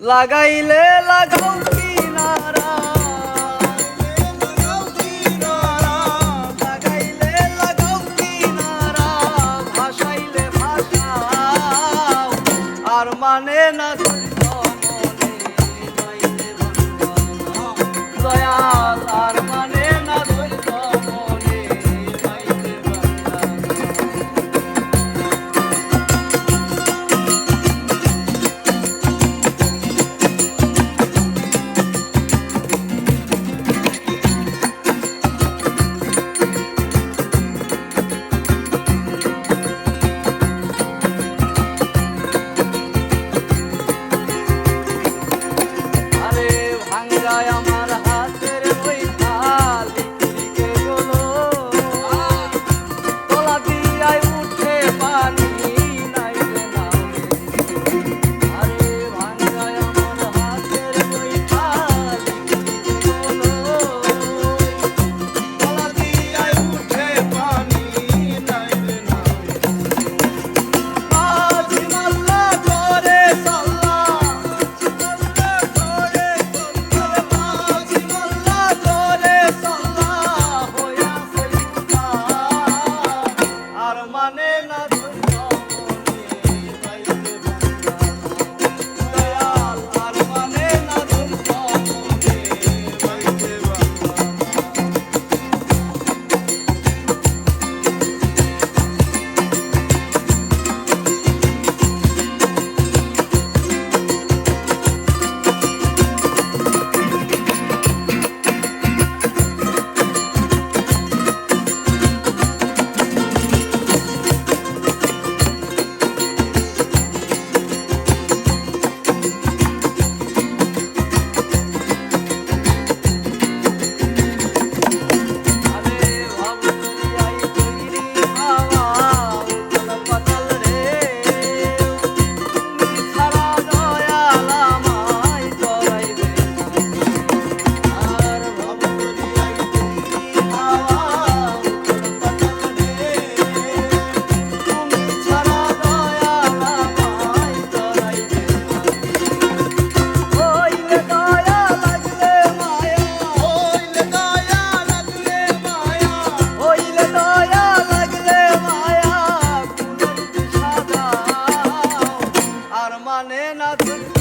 লাগাইলে লাগাও কিনারা, লাগাইলে লাগাও কিনারা, ভাসাইলে ভাসাও, আর মানে না ধৈর্য মনে যাইতে বান্দা। দয়াল আর মানে না ধৈর্য মনে যাইতে বান্দা। আরে ভাঙ্গায় আমার হাতের ওই থালি দিকে গেলো, তলা দিয়ায় উঠে পানি নাই রে নামে। আরে ভাঙ্গায় আমার হাতের ওই থালি দিকে গেলো, তলা দিয়ায় উঠে পানি নাই রে নামে। মাঝি মাল্লা করে সাল্লা, আর মানে না ধৈর্য মনে যাইতে বান্দা। দয়াল আর মানে না ধৈর্য মনে যাইতে বান্দা। আরে ভাবুরিয়াই তৈরি হাওয়া উতল পাতাল রে, তুমি ছাড়া দয়াল আমায় জড়াইবে না। আর ভাবুরিয়াই তৈরি হাওয়া উতল পাতাল রে, তুমি ছাড়া দয়াল আমায় জড়াইবে না। হইলে দয়া লাগলে মায়া, হইলে দয়া লাগলে মায়া, হইলে দয়া লাগলে মায়া, কুলের দিশা দাও, আর মানে না ধৈর্য